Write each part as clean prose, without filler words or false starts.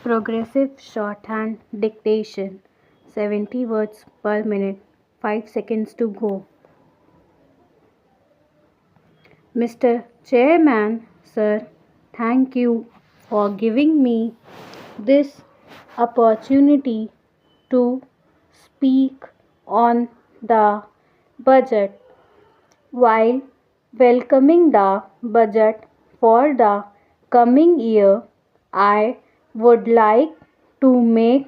Progressive shorthand dictation 70 words per minute, 5 seconds to go. Mr. Chairman, sir, thank you for giving me this opportunity to speak on the budget. While welcoming the budget for the coming year, I would like to make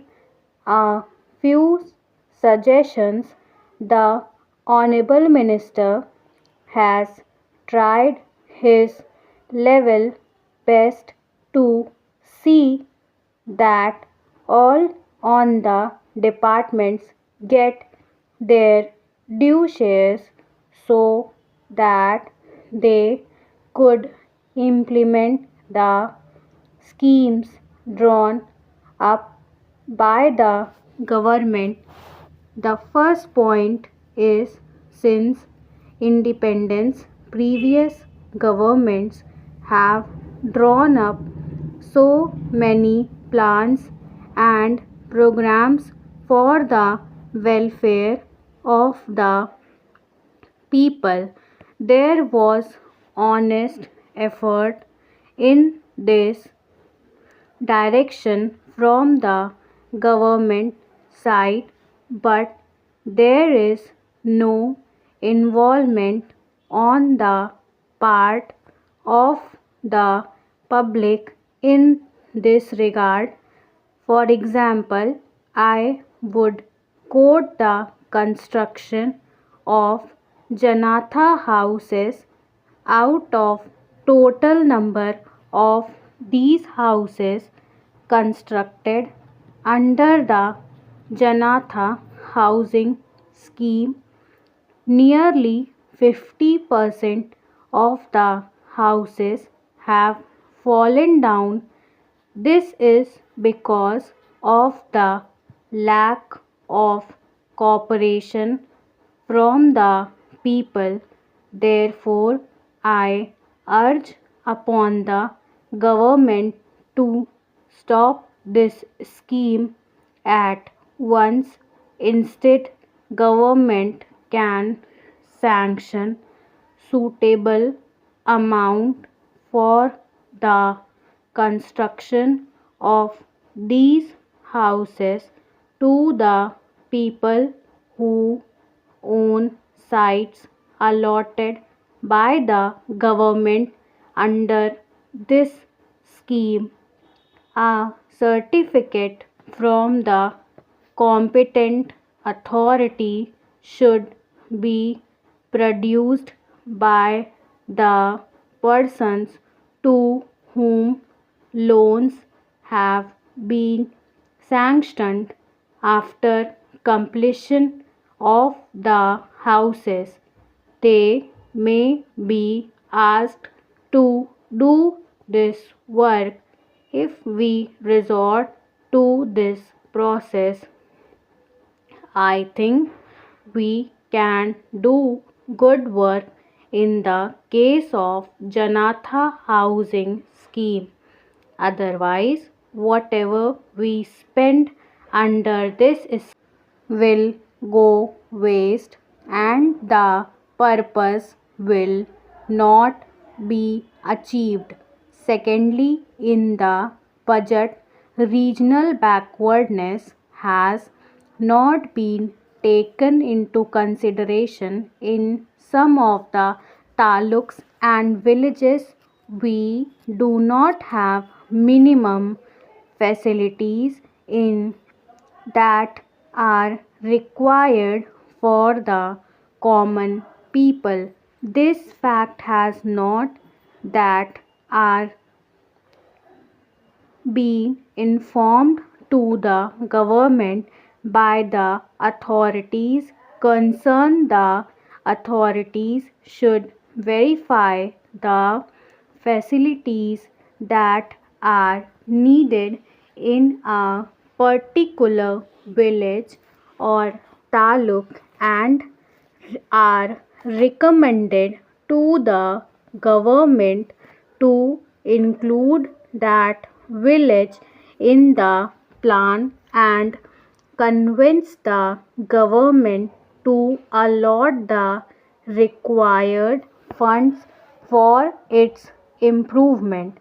a few suggestions. The Honorable Minister has tried his level best to see that all on the departments get their due shares so that they could implement the schemes drawn up by the government. The first point is since independence, previous governments have drawn up so many plans and programs for the welfare of the people. There was honest effort in this direction from the government side, but there is no involvement on the part of the public in this regard. For example, I would quote the construction of Janatha houses. Out of total number of these houses constructed under the Janatha housing scheme, nearly 50% of the houses have fallen down. This is because of the lack of cooperation from the people. Therefore, I urge upon the government to stop this scheme at once. Instead, government can sanction suitable amount for the construction of these houses to the people who own sites allotted by the government under this scheme. A certificate from the competent authority should be produced by the persons to whom loans have been sanctioned after completion of the houses. They may be asked to do this work. If we resort to this process, I think we can do good work in the case of Janatha housing scheme. Otherwise, whatever we spend under this will go waste and the purpose will not be achieved. Secondly, in the budget, regional backwardness has not been taken into consideration in some of the taluks and villages. We do not have minimum facilities in that are required for the common people. This fact has not that are been informed to the government by the authorities concerned. The authorities should verify the facilities that are needed in a particular village or taluk and are recommended to the government to include that village in the plan and convince the government to allot the required funds for its improvement.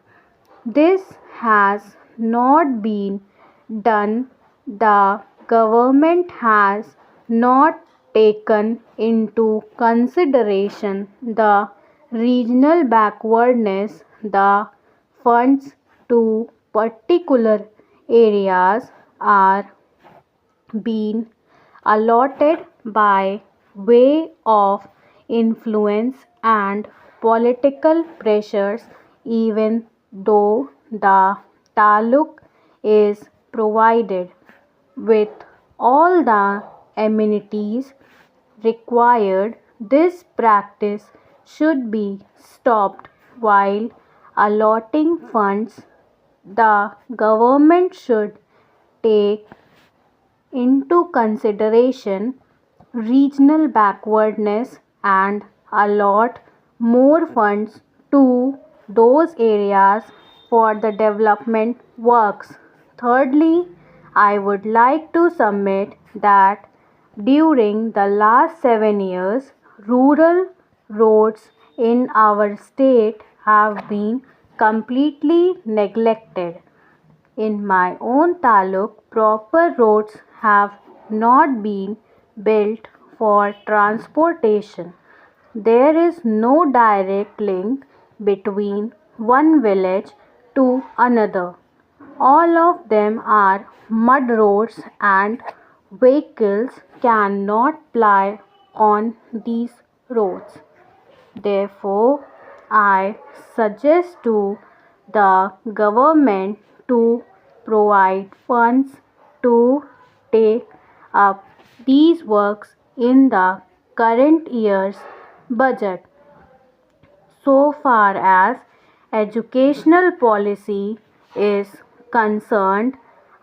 This has not been done. The government has not taken into consideration the regional backwardness. The funds to particular areas are being allotted by way of influence and political pressures, even though the taluk is provided with all the amenities required. This practice should be stopped. While allotting funds, the government should take into consideration regional backwardness and allot more funds to those areas for the development works. Thirdly, I would like to submit that during the last 7 years, rural roads in our state have been completely neglected. In my own taluk, proper roads have not been built for transportation. There is no direct link between one village to another. All of them are mud roads and vehicles cannot ply on these roads. Therefore, I suggest to the government to provide funds to take up these works in the current year's budget. So far as educational policy is concerned,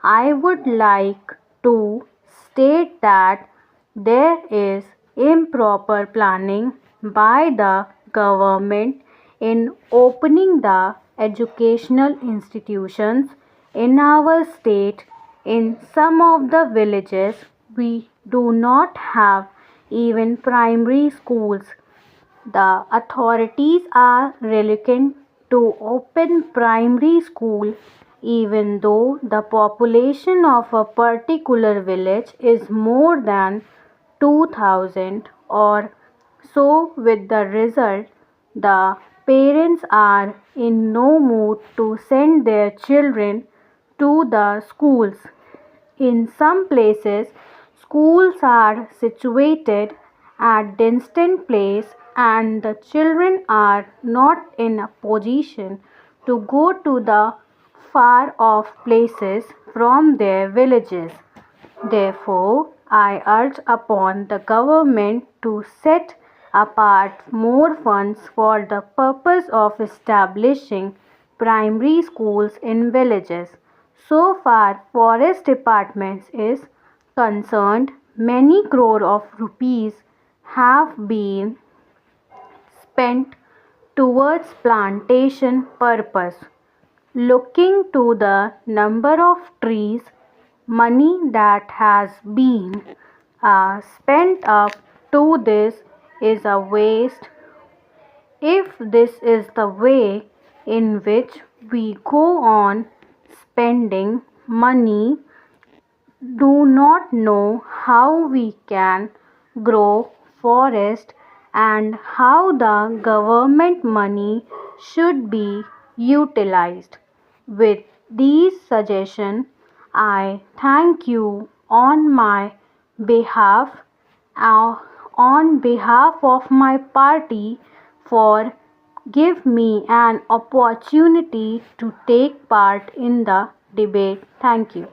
I would like to state that there is improper planning by the government in opening the educational institutions in our state. In some of the villages, we do not have even primary schools. The authorities are reluctant to open primary school even though the population of a particular village is more than 2000 or so. With the result, the parents are in no mood to send their children to the schools. In some places, schools are situated at distant places and the children are not in a position to go to the far off places from their villages. Therefore, I urge upon the government to set apart more funds for the purpose of establishing primary schools in villages. So far, forest departments is concerned, many crore of rupees have been spent towards plantation purpose. Looking to the number of trees, money that has been spent up to this is a waste. If this is the way in which we go on spending money, do not know how we can grow forest and how the government money should be utilized. With these suggestions, I thank you behalf uh, on behalf of my party for give me an opportunity to take part in the debate. Thank you.